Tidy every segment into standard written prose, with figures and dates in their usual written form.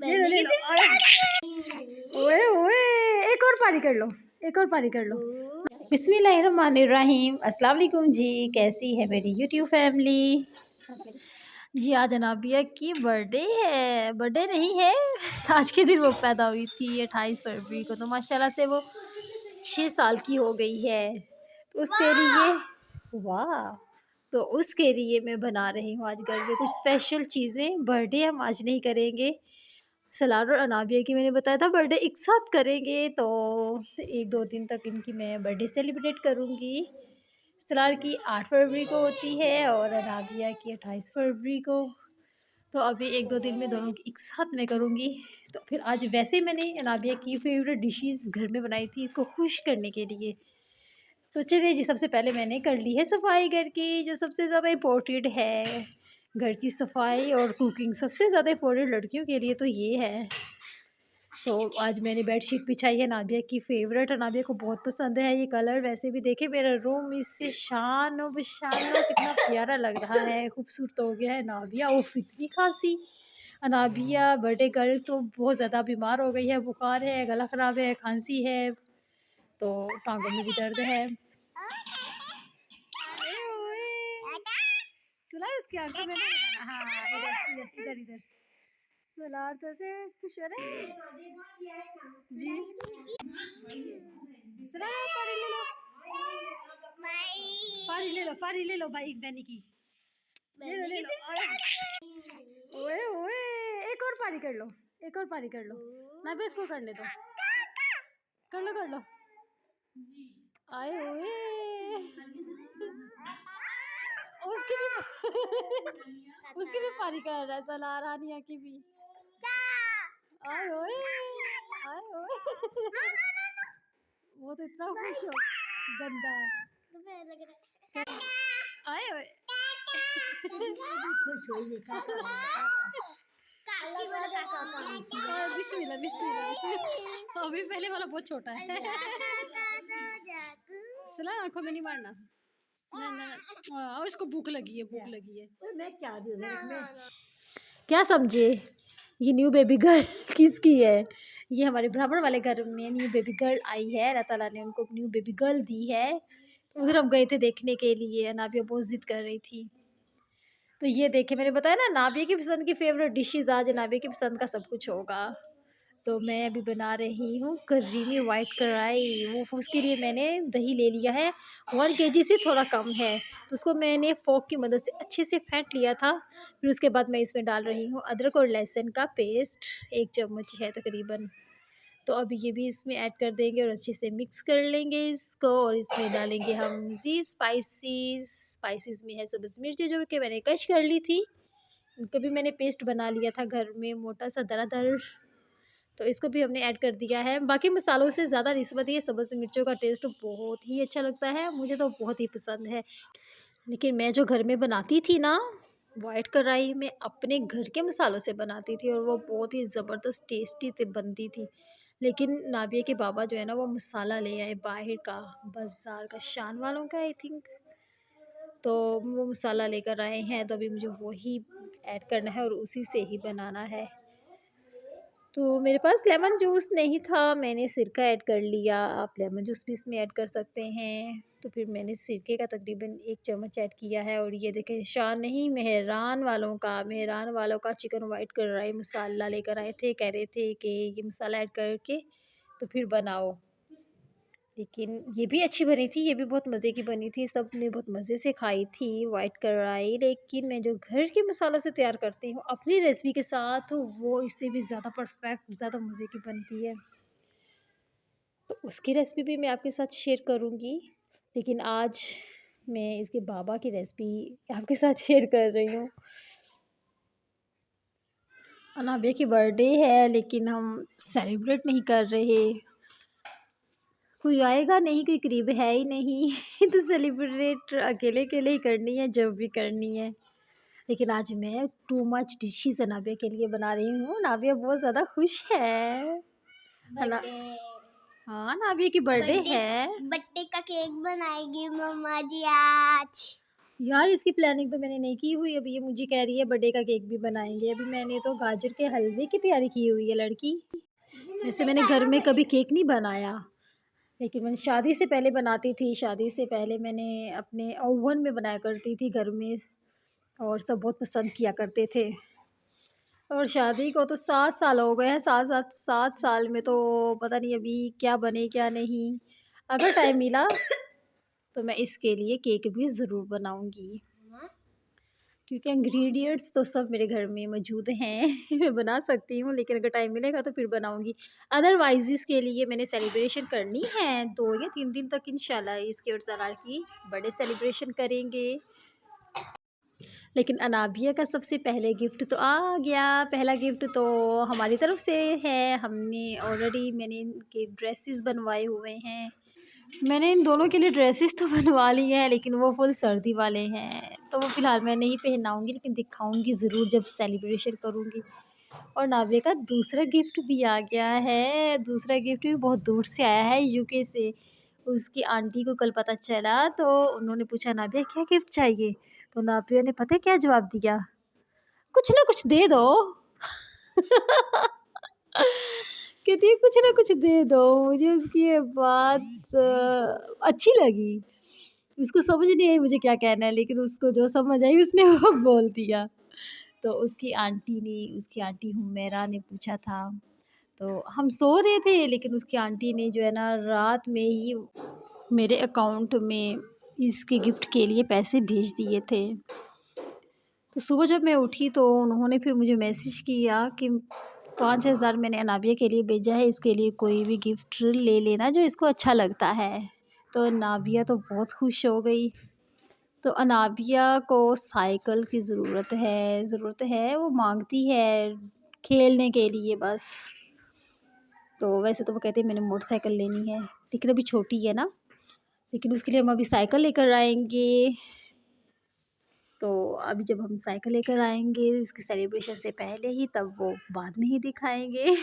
ले लो ले लो। ओए ओए, एक और पारी कर लो, एक और पारी कर लो। बिस्मिल्लाहिर्रहमानिर्रहीम। अस्सलाम वालेकुम जी, कैसी है मेरी यूट्यूब फैमिली जी। आज अनाबिया की बर्थडे है, बर्थडे नहीं है आज के दिन वो पैदा हुई थी 28 फरवरी को, तो माशाल्लाह से वो 6 साल की हो गई है। तो उसके लिए वाह, तो उसके लिए मैं बना रही हूँ आज घर में कुछ स्पेशल चीज़ें। बर्थडे हम आज नहीं करेंगे, सलार और अनाबिया की मैंने बताया था बर्थडे एक साथ करेंगे, तो 1-2 दिन तक इनकी मैं बर्थडे सेलिब्रेट करूँगी। सलार की 8 फरवरी को होती है और अनाबिया की 28 फरवरी को। तो अभी 1-2 दिन में दोनों की एक साथ मैं करूँगी। तो फिर आज वैसे मैंने अनाबिया की फेवरेट डिशेस घर में बनाई थी इसको खुश करने के लिए। तो चलिए जी, सबसे पहले मैंने कर ली है सफाई घर की, जो सबसे ज़्यादा इम्पोर्टेंट है। घर की सफाई और कुकिंग सबसे ज़्यादा इम्पोर्टेंट लड़कियों के लिए तो ये है। तो आज मैंने बेडशीट बिछाई है, नाबिया की फ़ेवरेट है, नाबिया को बहुत पसंद है ये कलर। वैसे भी देखे मेरा रूम इससे शान व बशान कितना प्यारा लग रहा है, खूबसूरत हो गया है। नाबिया उफ, इतनी खांसी। अनाबिया बर्थडे गर्ल तो बहुत ज़्यादा बीमार हो गई है, बुखार है, गला ख़राब है, खांसी है, तो टांगों में भी दर्द है। सुलार उसकी आंखों में नहीं लगाना। हाँ, इधर इधर इधर इधर। सुलार तो ऐसे खुश हो रहे हैं जी। सुलार पानी ले लो, पानी ले लो, पानी ले लो भाई, एक बहनी की ले लो ले लो। ओए ओए, एक और पानी कर लो, एक और पानी कर लो ना, भी इसको करने दो, कर लो कर लो। आए ओए उसकी भी उसकी भी पारी कर रहा है सलार, रानिया की भी। आए ओए आए ओए वो तो इतना खुश हो, गंदा आए ओए खुश हुई बिस्मिल्लाह बिस्मिल्लाह बिस्मिल्लाह। अभी पहले वाला बहुत छोटा है। सुना, आंखों में नहीं मारना ना ना, उसको भूख लगी है, भूख लगी है। मैं क्या समझे, ये न्यू बेबी गर्ल किसकी है? ये हमारे ब्राह्मण वाले घर में न्यू बेबी गर्ल आई है, अल्लाह ताला ने उनको न्यू बेबी गर्ल दी है। उधर हम गए थे देखने के लिए, नाबिया बहुत जिद कर रही थी। तो ये देखे, मैंने बताया ना नाबिया की पसंद की फेवरेट डिशेज, आज नाबिया की पसंद का सब कुछ होगा। तो मैं अभी बना रही हूँ करीमी वाइट कढ़ाई। वो उसके लिए मैंने दही ले लिया है, 1 kg से थोड़ा कम है, तो उसको मैंने फोक की मदद से अच्छे से फेंट लिया था। फिर उसके बाद मैं इसमें डाल रही हूँ अदरक और लहसुन का पेस्ट, 1 चम्मच है तकरीबन। तो अभी ये भी इसमें ऐड कर देंगे और अच्छे से मिक्स कर लेंगे इसको, और इसमें डालेंगे हम जी स्पाइसेस में है सब्ज़ मिर्ची जो कि मैंने कश कर ली थी, इनको भी मैंने पेस्ट बना लिया था घर में मोटा सा दरदर, तो इसको भी हमने ऐड कर दिया है। बाकी मसालों से ज़्यादा निस्बत ये सब्ज़ मिर्चों का टेस्ट बहुत ही अच्छा लगता है, मुझे तो बहुत ही पसंद है। लेकिन मैं जो घर में बनाती थी ना वाइट कढ़ाई में, अपने घर के मसालों से बनाती थी और वो बहुत ही ज़बरदस्त टेस्टी बनती थी। लेकिन नाबिया के बाबा जो है ना, वो मसाला ले आए बाहर का, बाज़ार का, शान वालों का आई थिंक, तो वो मसाला लेकर आए हैं, तो अभी मुझे वही ऐड करना है और उसी से ही बनाना है। तो मेरे पास लेमन जूस नहीं था, मैंने सिरका ऐड कर लिया, आप लेमन जूस भी इसमें ऐड कर सकते हैं। तो फिर मैंने सिरके का तकरीबन 1 चम्मच ऐड किया है, और ये देखें शान नहीं, मेहरान वालों का चिकन वाइट कढ़ाई मसाला लेकर आए थे, कह रहे थे कि ये मसाला ऐड करके तो फिर बनाओ। लेकिन ये भी अच्छी बनी थी, ये भी बहुत मज़े की बनी थी, सब ने बहुत मज़े से खाई थी वाइट कढ़ाई। लेकिन मैं जो घर के मसालों से तैयार करती हूँ अपनी रेसिपी के साथ, वो इससे भी ज़्यादा परफेक्ट, ज़्यादा मज़े की बनती है। तो उसकी रेसिपी भी मैं आपके साथ शेयर करूँगी, लेकिन आज मैं इसके बाबा की रेसिपी आपके साथ शेयर कर रही हूँ। अनाबिया की बर्थडे है लेकिन हम सेलिब्रेट नहीं कर रहे, कोई आएगा नहीं, कोई करीब है ही नहीं तो सेलिब्रेट अकेले अकेले ही करनी है जब भी करनी है। लेकिन आज मैं टू मच डिशेस नाबिया के लिए बना रही हूँ, नाबिया बहुत ज़्यादा खुश है। नाबिया की बर्थडे है, बर्थडे का केक बनाएगी मम्मा जी आज। यार इसकी प्लानिंग तो मैंने नहीं की हुई। अभी ये मुझे कह रही है बर्थडे का केक भी बनाएँगे। अभी मैंने तो गाजर के हलवे की तैयारी की हुई है लड़की। वैसे मैंने घर में कभी केक नहीं बनाया, लेकिन मैंने शादी से पहले बनाती थी। शादी से पहले मैंने अपने ओवन में बनाया करती थी घर में, और सब बहुत पसंद किया करते थे। और शादी को तो 7 साल हो गए हैं। 7 साल में तो पता नहीं अभी क्या बने क्या नहीं। अगर टाइम मिला तो मैं इसके लिए केक भी ज़रूर बनाऊँगी, क्योंकि इंग्रेडिएंट्स तो सब मेरे घर में मौजूद हैं। मैं बना सकती हूँ, लेकिन अगर टाइम मिलेगा तो फिर बनाऊँगी। अदरवाइज़ इसके लिए मैंने सेलिब्रेशन करनी है 2 या 3 दिन तक इंशाल्लाह। इसके और सलार की बड़े सेलिब्रेशन करेंगे। लेकिन अनाबिया का सबसे पहले गिफ्ट तो आ गया। पहला गिफ्ट तो हमारी तरफ से है। मैंने इनके ड्रेसेस बनवाए हुए हैं। मैंने इन दोनों के लिए ड्रेसेस तो बनवा ली हैं, लेकिन वो फुल सर्दी वाले हैं, तो वो फ़िलहाल मैं नहीं पहनाऊँगी, लेकिन दिखाऊँगी ज़रूर जब सेलिब्रेशन करूँगी। और नाविया का दूसरा गिफ्ट भी आ गया है। दूसरा गिफ्ट भी बहुत दूर से आया है, यूके से। उसकी आंटी को कल पता चला, तो उन्होंने पूछा नाविया क्या गिफ्ट चाहिए? तो नाविया ने पता है क्या जवाब दिया? कुछ ना कुछ दे दो। कहती है कुछ ना कुछ दे दो। मुझे उसकी ये बात अच्छी लगी। उसको समझ नहीं आई मुझे क्या कहना है, लेकिन उसको जो समझ आई उसने वो बोल दिया। तो उसकी आंटी हुमैरा ने पूछा था, तो हम सो रहे थे, लेकिन उसकी आंटी ने जो है ना रात में ही मेरे अकाउंट में इसके गिफ्ट के लिए पैसे भेज दिए थे। तो सुबह जब मैं उठी तो उन्होंने फिर मुझे मैसेज किया कि 5,000 मैंने अनाबिया के लिए भेजा है, इसके लिए कोई भी गिफ्ट ले लेना जो इसको अच्छा लगता है। तो अनाबिया तो बहुत खुश हो गई। तो अनाबिया को साइकिल की ज़रूरत है, वो मांगती है खेलने के लिए बस। तो वैसे तो वो कहती है मैंने मोटरसाइकिल लेनी है, लेकिन अभी छोटी है ना, लेकिन उसके लिए हम अभी साइकिल लेकर आएंगे। तो अभी जब हम साइकिल लेकर आएँगे इसके सेलिब्रेशन से पहले ही, तब वो बाद में ही दिखाएँगे।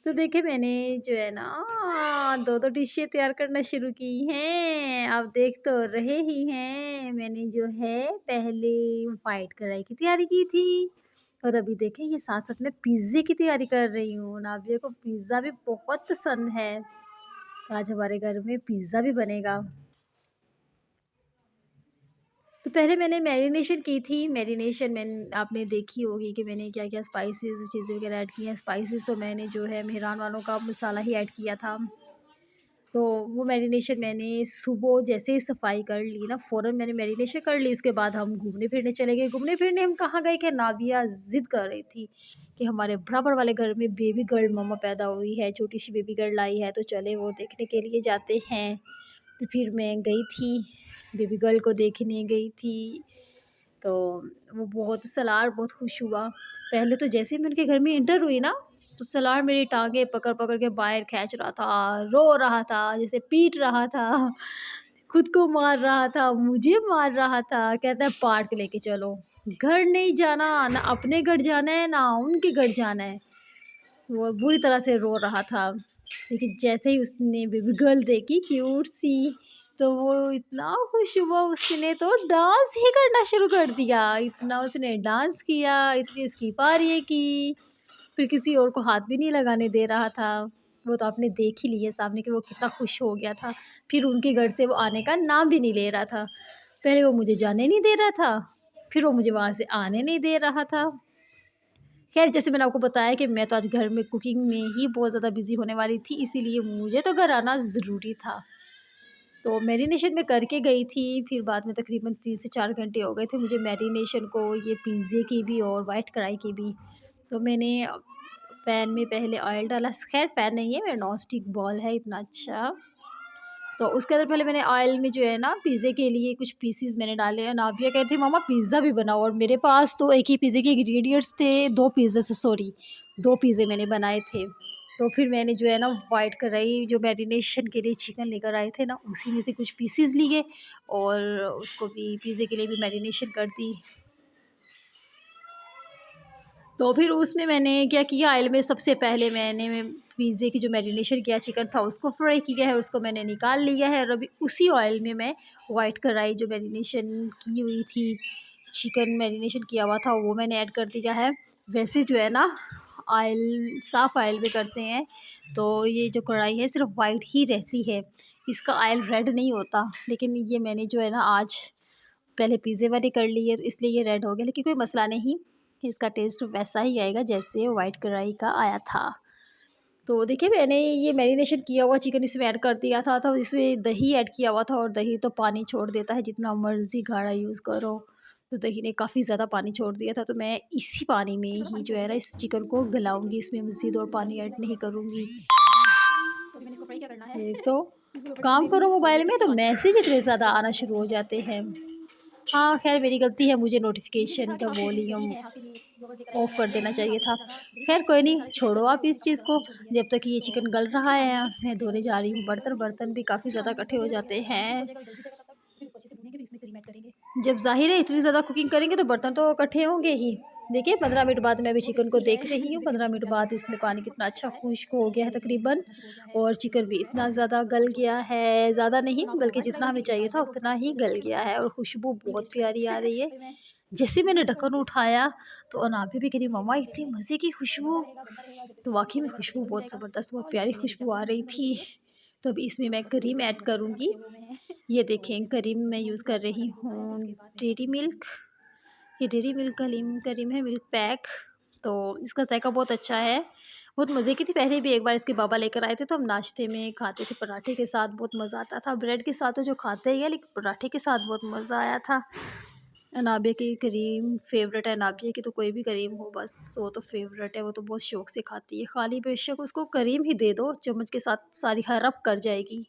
तो देखिए मैंने जो है ना 2-2 डिशें तैयार करना शुरू की हैं। आप देख तो रहे ही हैं। मैंने जो है पहले व्हाइट कढ़ाई की तैयारी की थी, और अभी देखिए ये साथ-साथ मैं पिज़्ज़े की तैयारी कर रही हूँ। नाबिया को पिज़्ज़ा भी बहुत पसंद है, तो आज हमारे घर में पिज़्ज़ा भी बनेगा। तो पहले मैंने मैरिनेशन की थी। आपने देखी होगी कि मैंने क्या-क्या स्पाइसेस चीज़ें वगैरह ऐड की हैं। स्पाइसेस तो मैंने जो है मेहरान वालों का मसाला ही ऐड किया था। तो वो मैरिनेशन मैंने सुबह जैसे ही सफाई कर ली ना, फ़ौरन मैंने मैरिनेशन कर ली। उसके बाद हम घूमने-फिरने चले गए। घूमने-फिरने हम कहाँ गए कि नाबिया ज़िद कर रही थी कि हमारे बराबर वाले घर में बेबी गर्ल मम्मा पैदा हुई है, छोटी-सी बेबी गर्ल आई है, तो चले वो देखने के लिए जाते हैं। तो फिर मैं गई थी, बेबी गर्ल को देखने गई थी। तो वो बहुत खुश हुआ। पहले तो जैसे ही मैं उनके घर में एंटर हुई ना, तो सलार मेरी टाँगें पकड़-पकड़ के बाहर खींच रहा था, रो रहा था, जैसे पीट रहा था, खुद को मार रहा था, मुझे मार रहा था। कहता है पार्क लेके चलो, घर नहीं जाना, ना अपने घर जाना है, ना उनके घर जाना है। वो बुरी तरह से रो रहा था। लेकिन जैसे ही उसने बेबी गर्ल देखी क्यूट सी, तो वो इतना खुश हुआ, उसने तो डांस ही करना शुरू कर दिया। इतना उसने डांस किया, इतनी उसकी पारियाँ की, फिर किसी और को हाथ भी नहीं लगाने दे रहा था। वो तो आपने देख ही लिया सामने कि वो कितना खुश हो गया था। फिर उनके घर से वो आने का नाम भी नहीं ले रहा था। पहले वो मुझे जाने नहीं दे रहा था, फिर वो मुझे वहाँ से आने नहीं दे रहा था। ख़ैर जैसे मैंने आपको बताया कि मैं तो आज घर में कुकिंग में ही बहुत ज़्यादा बिज़ी होने वाली थी, इसीलिए मुझे तो घर आना ज़रूरी था। तो मैरिनेशन मैं करके गई थी, फिर बाद में तकरीबन 3 से 4 घंटे हो गए थे मुझे मैरिनेशन को, ये पिज़्ज़े की भी और वाइट कढ़ाई की भी। तो मैंने पैन में पहले ऑयल डाला, ख़ैर पैन नहीं है, मेरा नॉन स्टिक बॉल है इतना अच्छा। तो उसके अंदर पहले मैंने ऑयल में जो है ना पिज़्ज़े के लिए कुछ पीसेस मैंने डाले हैं। नाबिया कहती थी मम्मा पिज़्ज़ा भी बनाओ, और मेरे पास तो एक ही पिज़्ज़े के इंग्रेडिएंट्स थे, 2 पिज़्ज़े मैंने बनाए थे। तो फिर मैंने जो है ना वाइट कढ़ाई जो मैरिनेशन के लिए चिकन लेकर आए थे ना, उसी में से कुछ पीसेस लिए और उसको भी पिज़्ज़े के लिए भी मैरिनेशन कर दी। तो फिर उसमें मैंने क्या किया, ऑयल में सबसे पहले मैंने पिज़्ज़े की जो मैरिनेशन किया चिकन था उसको फ्राई किया है, उसको मैंने निकाल लिया है और अभी उसी ऑयल में मैं वाइट कढ़ाई जो मैरिनेशन की हुई थी, चिकन मैरिनेशन किया हुआ था वो मैंने ऐड कर दिया है। वैसे जो है ना ऑयल साफ़ ऑयल में करते हैं तो ये जो कढ़ाई है सिर्फ वाइट ही रहती है, इसका ऑयल रेड नहीं होता। लेकिन ये मैंने जो है ना आज पहले पिज़्ज़े वाली कर ली है तो इसलिए ये रेड हो गया, लेकिन कोई मसला नहीं, इसका टेस्ट वैसा ही आएगा जैसे वाइट कढ़ाई का आया था। तो देखिए मैंने ये मैरिनेशन किया हुआ चिकन इसमें ऐड कर दिया था, तो इसमें दही ऐड किया हुआ था और दही तो पानी छोड़ देता है, जितना मर्ज़ी गाढ़ा यूज़ करो। तो दही ने काफ़ी ज़्यादा पानी छोड़ दिया था, तो मैं इसी पानी में ही जो है ना इस चिकन को गलाऊँगी, इसमें मज़ीद और पानी ऐड नहीं करूँगी। तो मैंने इसको फ्राई क्या करना है, एक तो काम करो मोबाइल में तो मैसेज इतने ज़्यादा आना शुरू हो जाते हैं। हाँ, ख़ैर मेरी गलती है, मुझे नोटिफ़िकेशन का वॉल्यूम ऑफ़ कर देना चाहिए था। ख़ैर कोई नहीं, छोड़ो आप इस चीज़ को। जब तक ये चिकन गल रहा है, मैं धोने जा रही हूँ बर्तन। बर्तन भी काफ़ी ज़्यादा इकट्ठे हो जाते हैं। जब ज़ाहिर है इतनी ज़्यादा कुकिंग करेंगे तो बर्तन तो इकट्ठे होंगे ही। देखिए 15 मिनट बाद मैं अभी चिकन को देख रही हूँ, 15 मिनट बाद इसमें पानी कितना अच्छा खुश्क हो गया है तकरीबन, और चिकन भी इतना ज़्यादा गल गया है, ज़्यादा नहीं बल्कि जितना हमें चाहिए था उतना ही गल गया है और खुशबू बहुत प्यारी आ रही है। जैसे मैंने ढक्कन उठाया तो अनाबी भी कह रही मम्मा इतनी मज़े की खुशबू, तो वाक़ई में खुशबू बहुत ज़बरदस्त, बहुत प्यारी खुशबू आ रही थी। तो अभी इसमें मैं क्रीम ऐड करूँगी। ये देखें क्रीम मैं यूज़ कर रही हूँ डेयरी मिल्क, ये डेयरी मिल्क क्रीम क्रीम है, मिल्क पैक। तो इसका जायका बहुत अच्छा है, बहुत मज़े की थी। पहले भी एक बार इसके पापा लेकर आए थे तो हम नाश्ते में खाते थे पराठे के साथ, बहुत मज़ा आता था। ब्रेड के साथ तो जो खाते ही है, लेकिन पराठे के साथ बहुत मज़ा आया था। अनाबिया की करीम फ़ेवरेट है, अनाबिया की तो कोई भी करीम हो बस वो तो फ़ेवरेट है, वो तो बहुत शौक़ से खाती है। खाली बेशक उसको करीम ही दे दो, चम्मच के साथ सारी हड़प कर जाएगी।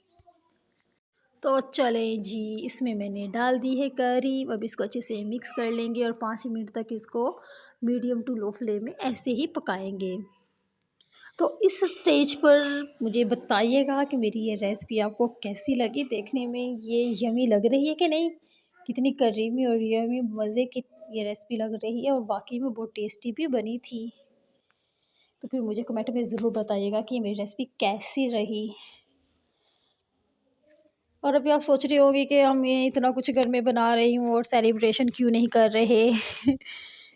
तो चलें जी, इसमें मैंने डाल दी है करी। अब इसको अच्छे से मिक्स कर लेंगे और 5 मिनट तक इसको मीडियम टू लो फ्लेम में ऐसे ही पकाएंगे। तो इस स्टेज पर मुझे बताइएगा कि मेरी ये रेसिपी आपको कैसी लगी। देखने में ये यमी लग रही है कि नहीं, कितनी करीमी और यमी मज़े की ये रेसिपी लग रही है और वाकई में बहुत टेस्टी भी बनी थी। तो फिर मुझे कमेंट में ज़रूर बताइएगा कि मेरी रेसिपी कैसी रही। और अभी आप सोच रही होंगी कि हम ये इतना कुछ घर में बना रही हूँ और सेलिब्रेशन क्यों नहीं कर रहे।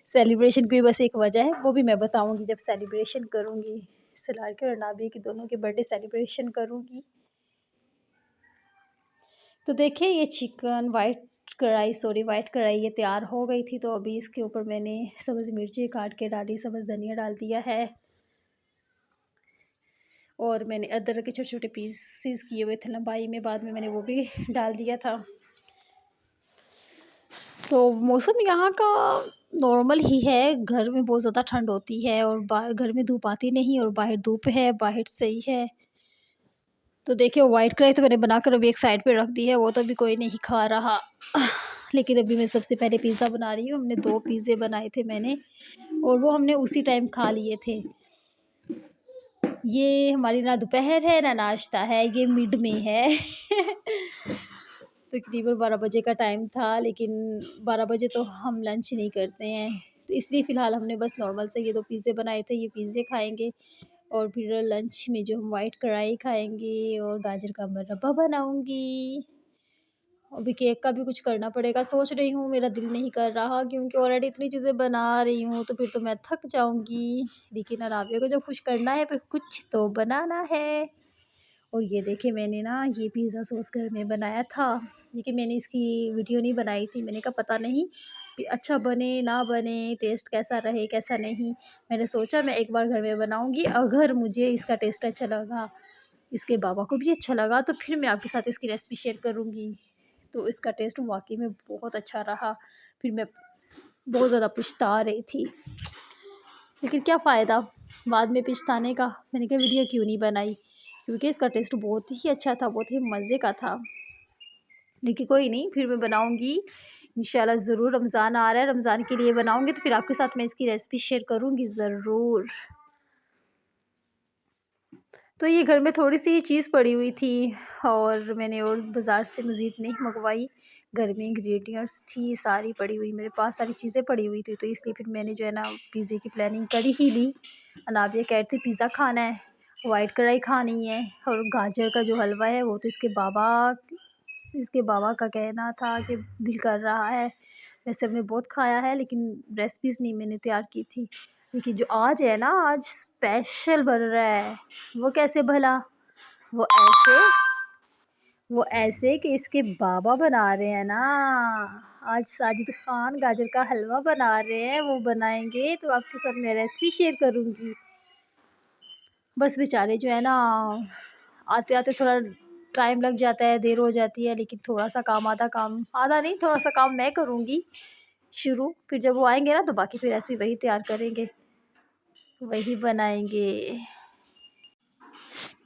सेलिब्रेशन की बस एक वजह है, वो भी मैं बताऊँगी जब सेलिब्रेशन करूँगी। सलार के और नाबी की दोनों के बर्थडे सेलिब्रेशन करूँगी। तो देखिए ये चिकन वाइट कढ़ाई ये तैयार हो गई थी। तो अभी इसके ऊपर मैंने सब्ज़ मिर्ची काट के डाली, सब्ज़ धनिया डाल दिया है और मैंने अदरक के छोटे-छोटे पीसेस किए हुए थे लंबाई में, बाद में मैंने वो भी डाल दिया था। तो मौसम यहाँ का नॉर्मल ही है, घर में बहुत ज़्यादा ठंड होती है और बाहर घर में धूप आती नहीं और बाहर धूप है, बाहर सही है। तो देखिए वाइट कढ़ाई तो मैंने बनाकर अभी एक साइड पे रख दी है, वो तो अभी कोई नहीं खा रहा। लेकिन अभी मैं सबसे पहले पिज़्ज़ा बना रही हूँ। हमने 2 पिज़्ज़े बनाए थे मैंने और वो हमने उसी टाइम खा लिए थे। ये हमारी ना दोपहर है ना नाश्ता है, ये मिड में है। तकरीबन 12 बजे का टाइम था, लेकिन 12 बजे तो हम लंच नहीं करते हैं, तो इसलिए फ़िलहाल हमने बस नॉर्मल से ये 2 पिज़्ज़े बनाए थे, ये पिज़्ज़े खाएँगे और फिर लंच में जो हम वाइट कढ़ाई खाएँगे और गाजर का मुरब्बा बनाऊँगी। अभी केक का भी कुछ करना पड़ेगा, सोच रही हूँ, मेरा दिल नहीं कर रहा क्योंकि ऑलरेडी इतनी चीज़ें बना रही हूँ, तो फिर तो मैं थक जाऊँगी। लेकिन अराबिया को जब कुछ करना है, फिर कुछ तो बनाना है। और ये देखिए मैंने ना ये पिज़्ज़ा सॉस घर में बनाया था, लेकिन मैंने इसकी वीडियो नहीं बनाई थी। मैंने कहा पता नहीं कि अच्छा बने ना बने, टेस्ट कैसा रहे कैसा नहीं। मैंने सोचा मैं एक बार घर में बनाऊँगी, अगर मुझे इसका टेस्ट अच्छा लगा, इसके बाबा को भी अच्छा लगा, तो फिर मैं आपके साथ इसकी रेसिपी शेयर करूँगी। तो इसका टेस्ट वाक़ई में बहुत अच्छा रहा। फिर मैं बहुत ज़्यादा पछता रही थी, लेकिन क्या फ़ायदा बाद में पछताने का। मैंने कहा वीडियो क्यों नहीं बनाई, क्योंकि इसका टेस्ट बहुत ही अच्छा था, बहुत ही मज़े का था। लेकिन कोई नहीं, फिर मैं बनाऊँगी इंशाल्लाह ज़रूर। रमज़ान आ रहा है, रमज़ान के लिए बनाऊँगी तो फिर आपके साथ मैं इसकी रेसिपी शेयर करूँगी ज़रूर। तो ये घर में थोड़ी-सी ही चीज़ पड़ी हुई थी और मैंने और बाज़ार से मज़ीद नहीं मँगवाई। घर में इंग्रीडिएंट्स थी सारी पड़ी हुई, मेरे पास सारी चीज़ें पड़ी हुई थी, तो इसलिए फिर मैंने जो है ना पिज़्ज़े की प्लानिंग कर ही ली। अनाबिया कह रही थी पिज़्ज़ा खाना है, वाइट कढ़ाई खानी है। और गाजर का जो हलवा है वो तो इसके बाबा का कहना था कि दिल कर रहा है। वैसे हमने बहुत खाया है लेकिन रेसिपीज़ नहीं मैंने तैयार की थी। लेकिन जो आज है ना, आज स्पेशल बन रहा है। वो कैसे भला? वो ऐसे वो ऐसे कि इसके बाबा बना रहे हैं ना। आज साजिद खान गाजर का हलवा बना रहे हैं, वो बनाएंगे तो आपके साथ मैं रेसिपी शेयर करूँगी। बस बेचारे जो है ना, आते आते थोड़ा टाइम लग जाता है, देर हो जाती है, लेकिन थोड़ा सा काम आधा नहीं, थोड़ा सा काम मैं करूँगी शुरू। फिर जब वो आएंगे ना तो बाकी फिर रेसिपी वही तैयार करेंगे, वही बनाएंगे।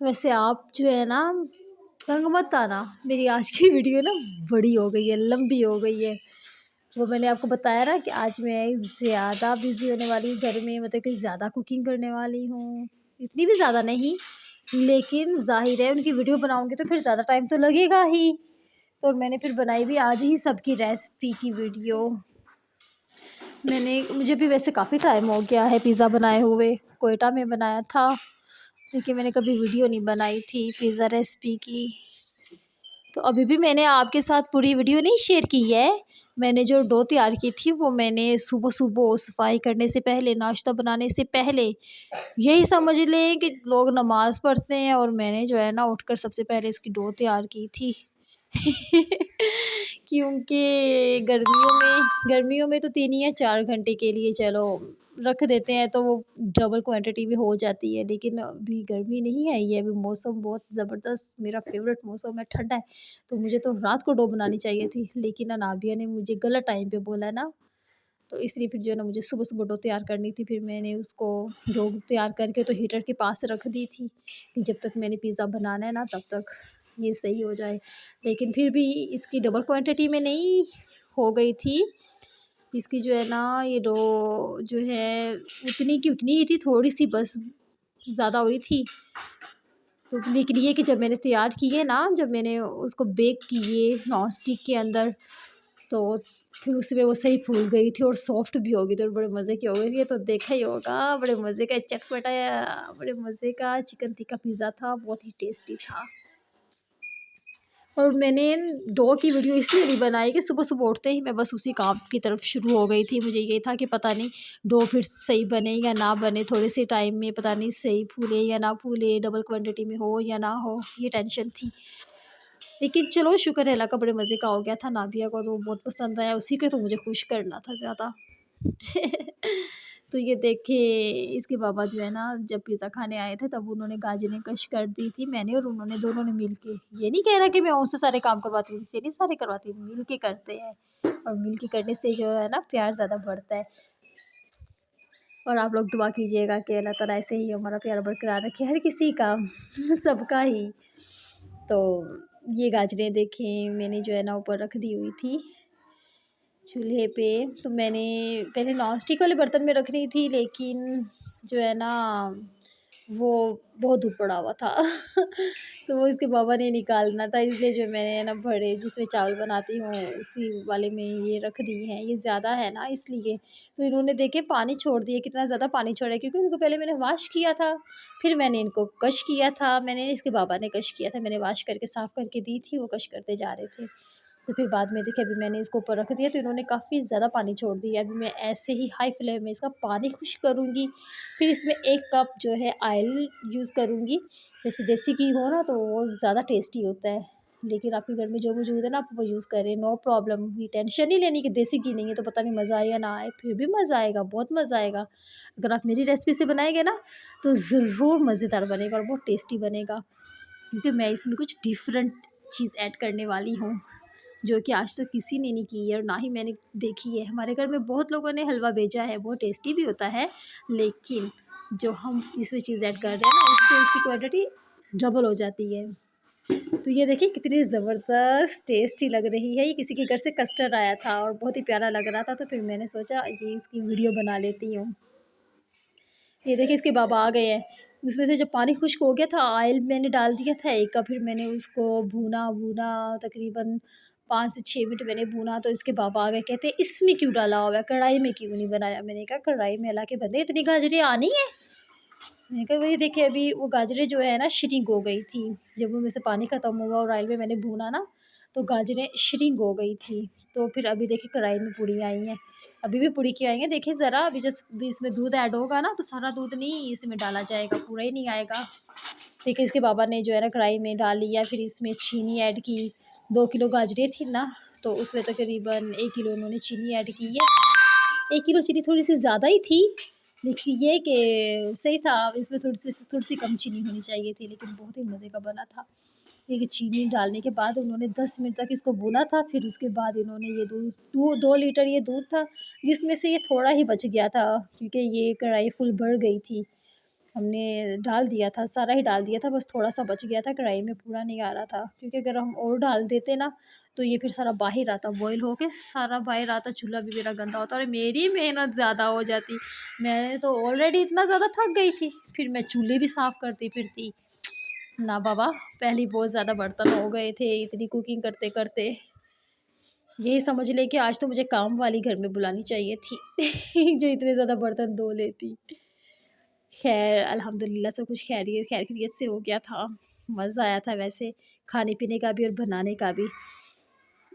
वैसे आप जो है ना, तंग मत आना। मेरी आज की वीडियो ना बड़ी हो गई है, लंबी हो गई है। वो मैंने आपको बताया ना कि आज मैं ज़्यादा बिज़ी होने वाली हूँ घर में, मतलब कि ज़्यादा कुकिंग करने वाली हूँ। इतनी भी ज़्यादा नहीं, लेकिन ज़ाहिर है उनकी वीडियो बनाऊँगी तो फिर ज़्यादा टाइम तो लगेगा ही। तो मैंने फिर बनाई भी आज ही सबकी रेसिपी की वीडियो। मुझे भी वैसे काफ़ी टाइम हो गया है पिज़्ज़ा बनाए हुए। कोयटा में बनाया था, लेकिन मैंने कभी वीडियो नहीं बनाई थी पिज़्ज़ा रेसिपी की। तो अभी भी मैंने आपके साथ पूरी वीडियो नहीं शेयर की है। मैंने जो डो तैयार की थी वो मैंने सुबह-सुबह सफाई करने से पहले, नाश्ता बनाने से पहले, यही समझ लें कि लोग नमाज़ पढ़ते हैं और मैंने जो है ना उठकर सबसे पहले इसकी डो तैयार की थी। क्योंकि गर्मियों में तो 3 या 4 घंटे के लिए चलो रख देते हैं तो वो डबल क्वांटिटी भी हो जाती है। लेकिन अभी गर्मी नहीं आई है, अभी मौसम बहुत ज़बरदस्त, मेरा फेवरेट मौसम है, ठंडा है। तो मुझे तो रात को डो बनानी चाहिए थी, लेकिन अनाबिया ने मुझे गलत टाइम पे बोला ना, तो इसलिए फिर जो है ना मुझे सुबह-सुबह डो तैयार करनी थी। फिर मैंने उसको डो तैयार करके तो हीटर के पास रख दी थी कि जब तक मैंने पिज़्ज़ा बनाना है ना तब तक ये सही हो जाए। लेकिन फिर भी इसकी डबल क्वांटिटी में नहीं हो गई थी। इसकी जो है ना ये डो जो है उतनी की उतनी ही थी, थोड़ी-सी बस ज़्यादा हुई थी। तो लेकिन ये कि जब मैंने तैयार किए ना, जब मैंने उसको बेक किए नॉन स्टिक के अंदर, तो फिर उसमें वो सही फूल गई थी और सॉफ्ट भी हो गई थी और बड़े मज़े की हो गई थी। ये तो देखा ही होगा, बड़े मज़े का चटपटा बड़े मज़े का चिकन टिक्का पिज़्ज़ा था, बहुत ही टेस्टी था। और मैंने डो की वीडियो इसलिए नहीं बनाई कि सुबह-सुबह उठते ही मैं बस उसी काम की तरफ शुरू हो गई थी। मुझे ये था कि पता नहीं डो फिर सही बने या ना बने, थोड़े से टाइम में पता नहीं सही फूले या ना फूले, डबल क्वांटिटी में हो या ना हो, ये टेंशन थी। लेकिन चलो शुक्र है अल्लाह का, बड़े मज़े का हो गया था। नाबिया को तो बहुत पसंद आया, उसी को तो मुझे खुश करना था ज़्यादा। तो ये देखिए इसके बाबा जो है ना, जब पिज़्ज़ा खाने आए थे तब उन्होंने गाजरें कश कर दी थी, मैंने और उन्होंने दोनों ने मिल के। ये नहीं कह रहा कि मैं उनसे सारे काम करवाती हूँ, उनसे नहीं सारे करवाती हूँ, मिल के करते हैं। और मिल के करने से जो है ना प्यार ज़्यादा बढ़ता है। और आप लोग दुआ कीजिएगा कि अल्लाह ताला ऐसे ही हमारा प्यार बरकरार रखे हर किसी का, सबका ही। तो ये गाजरें देखें मैंने जो है ना ऊपर रख दी हुई थी चूल्हे पे। तो मैंने पहले नॉन स्टिक वाले बर्तन में रख रही थी, लेकिन जो है ना वो बहुत धूप पड़ा हुआ था। तो वो इसके बाबा ने निकालना था, इसलिए जो मैंने ना बड़े जिसमें चावल बनाती हूँ उसी वाले में ये रख दी हैं। ये ज़्यादा है ना इसलिए। तो इन्होंने देखे पानी छोड़ दिया, कितना ज़्यादा पानी छोड़ा है, क्योंकि उनको पहले मैंने वॉश किया था, फिर मैंने इनको कश किया था। मैंने इसके बाबा ने कश किया था, मैंने वॉश करके साफ़ करके दी थी, वो कश करते जा रहे थे। तो फिर बाद में देखिए अभी मैंने इसको ऊपर रख दिया तो इन्होंने काफ़ी ज़्यादा पानी छोड़ दिया। अभी मैं ऐसे ही हाई फ्लेम में इसका पानी खुश्क करूँगी। फिर इसमें 1 कप जो है ऑयल यूज़ करूँगी। जैसे देसी घी हो ना तो वो ज़्यादा टेस्टी होता है। लेकिन आपके घर में जो मौजूद है ना आप वो यूज़ करें, नो प्रॉब्लम। ये टेंशन नहीं लेनी कि देसी घी नहीं है तो पता नहीं मज़ा आए या ना आए, फिर भी मज़ा आएगा, बहुत मज़ा आएगा। अगर आप मेरी रेसिपी से बनाएँगे ना तो ज़रूर मज़ेदार बनेगा और बहुत टेस्टी बनेगा। क्योंकि मैं इसमें कुछ डिफरेंट चीज़ ऐड करने वाली हूँ, जो कि आज तक किसी ने नहीं की है और ना ही मैंने देखी है। हमारे घर में बहुत लोगों ने हलवा भेजा है, बहुत टेस्टी भी होता है, लेकिन जो हम इसमें चीज़ ऐड कर रहे हैं ना उससे उसकी क्वांटिटी डबल हो जाती है। तो ये देखिए कितनी ज़बरदस्त टेस्टी लग रही है। ये किसी के घर से कस्टर्ड आया था और बहुत ही प्यारा लग रहा था, तो फिर मैंने सोचा ये इसकी वीडियो बना लेती हूँ। ये देखिए इसके बाबा आ गए हैं। उसमें से जब पानी खुश्क हो गया था, ऑयल मैंने डाल दिया था 1 कप, फिर मैंने उसको भूना तकरीबन 5 से 6 मिनट मैंने भूना। तो इसके बाबा आ गए, कहते इसमें क्यों डाला हुआ है, कढ़ाई में क्यों नहीं बनाया? मैंने कहा कढ़ाई में अल्लाह के बंदे इतनी गाजरें आनी है? मैंने कहा वही देखिए अभी वो गाजरें जो है ना श्रिंक हो गई थी। जब उनमें से पानी ख़त्म हुआ और ऑयल में मैंने भूना ना, तो गाजरें श्रिंक हो गई थी। तो फिर अभी देखिए कढ़ाई में पूड़ी आई हैं। अभी भी पूड़ी की आई हैं। देखिए ज़रा अभी भी इसमें दूध ऐड होगा ना, तो सारा दूध नहीं इसमें डाला जाएगा, पूरा ही नहीं आएगा। देखिए इसके पापा ने जो है ना कढ़ाई में डाल लिया, फिर इसमें चीनी ऐड की। 2 किलो गाजरें थी ना, तो उसमें तकरीबन 1 किलो उन्होंने चीनी ऐड की है। 1 किलो चीनी थोड़ी-सी ज़्यादा ही थी, लेकिन ये कि सही था, इसमें थोड़ी-सी कम चीनी होनी चाहिए थी, लेकिन बहुत ही मज़े का बना था। ये कि चीनी डालने के बाद उन्होंने 10 मिनट तक इसको भूना था, फिर उसके बाद इन्होंने ये दूध 2 लीटर ये दूध था, जिसमें से ये थोड़ा ही बच गया था, क्योंकि ये कढ़ाई फुल भर गई थी। हमने डाल दिया था, सारा ही डाल दिया था, बस थोड़ा-सा बच गया था कढ़ाई में, पूरा नहीं आ रहा था। क्योंकि अगर हम और डाल देते ना, तो ये फिर सारा बाहर आता, बॉयल होके सारा बाहर आता, चूल्हा भी मेरा गंदा होता और मेरी मेहनत ज़्यादा हो जाती। मैं तो ऑलरेडी इतना ज़्यादा थक गई थी, फिर मैं चूल्हे भी साफ़ करती फिरती। ना बाबा, पहले ही बहुत ज़्यादा बर्तन हो गए थे इतनी कुकिंग करते-करते। यही समझ लें कि आज तो मुझे काम वाली घर में बुलानी चाहिए थी, जो इतने ज़्यादा बर्तन धो लेती। ख़ैर अल्हम्दुलिल्लाह सब कुछ खैरियत से हो गया था। मज़ा आया था वैसे खाने-पीने का भी और बनाने का भी।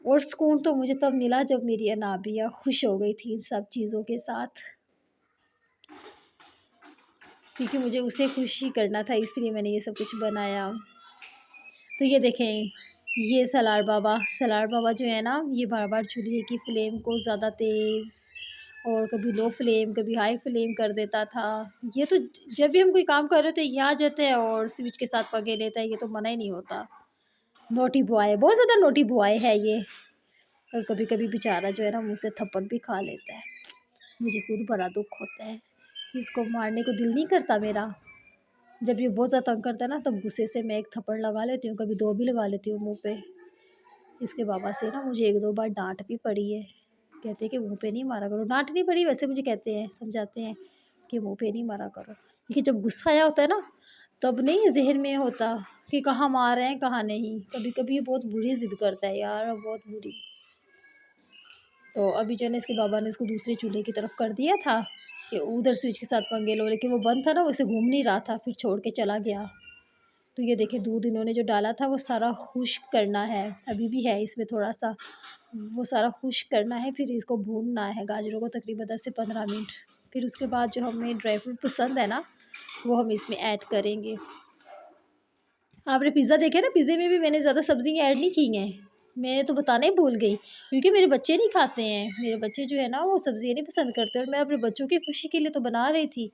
और सुकून तो मुझे तब मिला जब मेरी अनाबिया खुश हो गई थी इन सब चीज़ों के साथ, क्योंकि मुझे उसे खुश ही करना था, इसलिए मैंने ये सब कुछ बनाया। तो ये देखें, ये सलार बाबा जो है ना, ये बार-बार चूल्हे की फ्लेम को ज़्यादा तेज़ और कभी लो फ्लेम, कभी हाई फ्लेम कर देता था। ये तो जब भी हम कोई काम कर रहे होते हैं, ये आ जाता है और स्विच के साथ पंगे लेता है, ये तो मना ही नहीं होता। नॉटी बॉय है, बहुत ज़्यादा नॉटी बॉय है ये। और कभी-कभी बेचारा जो है ना, मुँह से थप्पड़ भी खा लेता है। मुझे खुद बड़ा दुःख होता है, इसको मारने को दिल नहीं करता मेरा। जब ये बहुत ज़्यादा तंग करता है ना, तब गुस्से से मैं 1 थप्पड़ लगा लेती हूँ, कभी 2 भी लगा लेती हूँ मुँह पे। इसके बाबा से ना मुझे 1-2 बार डाँट भी पड़ी है। कहते हैं कि मुँह पे नहीं मारा करो। डाँट नहीं पड़ी, वैसे मुझे कहते हैं, समझाते हैं कि मुँह पे नहीं मारा करो। देखिए जब गुस्सा आया होता है ना, तब नहीं ज़हन में होता कि कहाँ मार रहे हैं, कहाँ नहीं। कभी-कभी ये बहुत बुरी ज़िद करता है यार, बहुत बुरी। तो अभी जो है ना, इसके बाबा ने इसको दूसरे चूल्हे की तरफ कर दिया था कि उधर स्विच के साथ पंगे लो, लेकिन वो बंद था ना, वैसे घूम नहीं रहा था, फिर छोड़ के चला गया। तो ये देखिए दूध इन्होंने जो डाला था वो सारा खुश्क करना है, अभी भी है इसमें थोड़ा-सा, वो सारा खुश्क करना है, फिर इसको भूनना है गाजरों को तकरीबन 10 से 15 मिनट। फिर उसके बाद जो हमें ड्राई फ्रूट पसंद है ना, वो हम इसमें ऐड करेंगे। आपने पिज़्ज़ा देखा है ना, पिज़्ज़े में भी मैंने ज़्यादा सब्ज़ियाँ ऐड नहीं की हैं। मैं तो बताना ही भूल गई, क्योंकि मेरे बच्चे नहीं खाते हैं। मेरे बच्चे जो है ना, वो सब्ज़ियाँ नहीं पसंद करते और मैं अपने बच्चों की खुशी के लिए तो बना रही थी।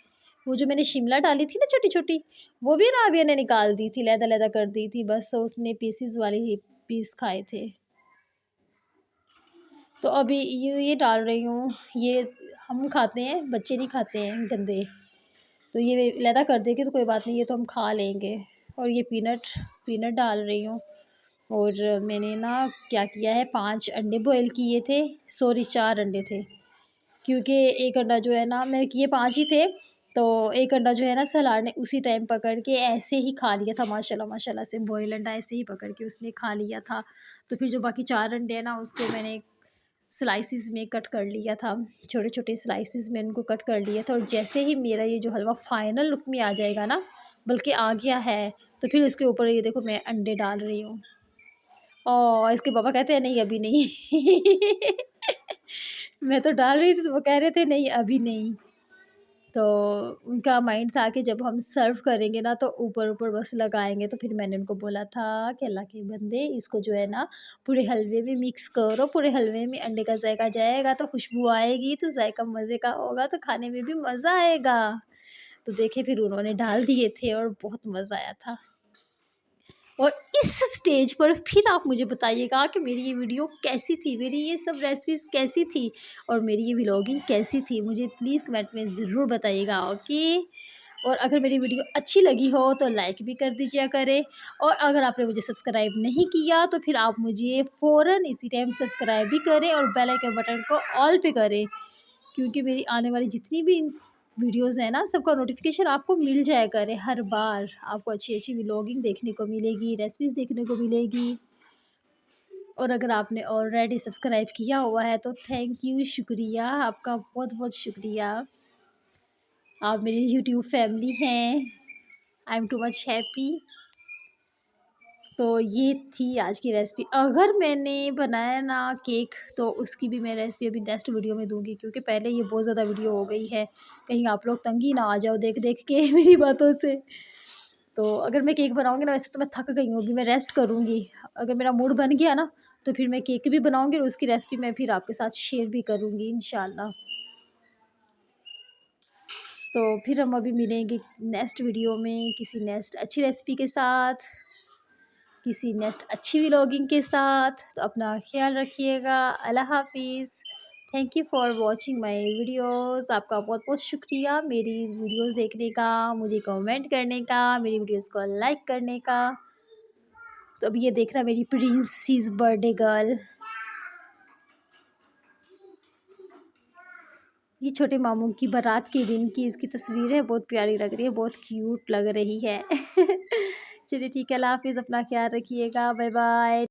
वो जो मैंने शिमला डाली थी ना छोटी-छोटी, वो भी राबिया ने निकाल दी थी, लैदा-लैदा कर दी थी, बस उसने पीसेज़ वाले ही पीस खाए थे। तो अभी ये डाल रही हूँ, ये हम खाते हैं, बच्चे नहीं खाते हैं, गंदे। तो ये लैदा कर देगी तो कोई बात नहीं, ये तो हम खा लेंगे। और ये पीनट पीनट डाल रही हूँ। और मैंने ना क्या किया है, 5 अंडे बॉयल किए थे, सॉरी 4 अंडे थे, क्योंकि 1 अंडा जो है ना, मैंने किए 5 ही थे, तो 1 अंडा जो है ना सलार ने उसी टाइम पकड़ के ऐसे ही खा लिया था, माशाल्लाह माशाल्लाह से बॉयल अंडा ऐसे ही पकड़ के उसने खा लिया था। तो फिर जो बाकी 4 अंडे हैं ना, उसको मैंने स्लाइसिस में कट कर लिया था, छोटे-छोटे स्लाइसिस में उनको कट कर लिया था। और जैसे ही मेरा ये जो हलवा फाइनल लुक में आ जाएगा ना, बल्कि आ गया है, तो फिर उसके ऊपर ये देखो मैं अंडे डाल रही हूँ। और इसके पापा कहते हैं नहीं अभी नहीं। मैं तो डाल रही थी तो वो कह रहे थे नहीं अभी नहीं। तो उनका माइंड था कि जब हम सर्व करेंगे ना, तो ऊपर-ऊपर बस लगाएँगे। तो फिर मैंने उनको बोला था कि अल्लाह के बंदे, इसको जो है ना पूरे हलवे में मिक्स करो, पूरे हलवे में अंडे का जायका जाएगा तो खुशबू आएगी, तो जायका मज़े का होगा, तो खाने में भी मज़ा आएगा। तो देखिए फिर उन्होंने डाल दिए थे और बहुत मज़ा आया था। और इस स्टेज पर फिर आप मुझे बताइएगा कि मेरी ये वीडियो कैसी थी, मेरी ये सब रेसिपीज़ कैसी थी और मेरी ये व्लॉगिंग कैसी थी, मुझे प्लीज़ कमेंट में ज़रूर बताइएगा, ओके। और अगर मेरी वीडियो अच्छी लगी हो तो लाइक भी कर दीजिए करें। और अगर आपने मुझे सब्सक्राइब नहीं किया तो फिर आप मुझे फ़ौरन इसी टाइम सब्सक्राइब भी करें और बेल आइकन बटन को ऑल पे करें, क्योंकि मेरी आने वाली जितनी भी वीडियोज़ हैं ना, सबका नोटिफिकेशन आपको मिल जाया करे हर बार। आपको अच्छी-अच्छी व्लॉगिंग देखने को मिलेगी, रेसिपीज़ देखने को मिलेगी। और अगर आपने ऑलरेडी सब्सक्राइब किया हुआ है तो थैंक यू, शुक्रिया, आपका बहुत-बहुत शुक्रिया। आप मेरी यूट्यूब फैमिली हैं। I am too much happy. तो ये थी आज की रेसिपी। अगर मैंने बनाया ना केक तो उसकी भी मैं रेसिपी अभी नेक्स्ट वीडियो में दूंगी, क्योंकि पहले ये बहुत ज़्यादा वीडियो हो गई है, कहीं आप लोग तंगी ना आ जाओ देख देख के मेरी बातों से। तो अगर मैं केक बनाऊंगी ना, वैसे तो मैं थक गई हूँ, अभी मैं रेस्ट करूँगी। अगर मेरा मूड बन गया ना तो फिर मैं केक भी बनाऊंगी और उसकी रेसिपी मैं फिर आपके साथ शेयर भी करूँगी इंशाल्लाह। तो फिर हम अभी मिलेंगे नेक्स्ट वीडियो में किसी नेक्स्ट अच्छी रेसिपी के साथ, किसी नेक्स्ट अच्छी व्लॉगिंग के साथ। तो अपना ख्याल रखिएगा। अल्लाह हाफिज़। Thank you for watching my videos. आपका बहुत बहुत शुक्रिया मेरी वीडियोस देखने का, मुझे कमेंट करने का, मेरी वीडियोस को लाइक करने का। तो अभी ये देख रहा मेरी प्रिंसीज बर्थडे गर्ल, ये छोटे मामू की बारात के दिन की इसकी तस्वीर है, बहुत प्यारी लग रही है, बहुत क्यूट लग रही है। चलिए ठीक है, अल्लाह हाफिज़, अपना ख्याल रखिएगा, बाय बाय।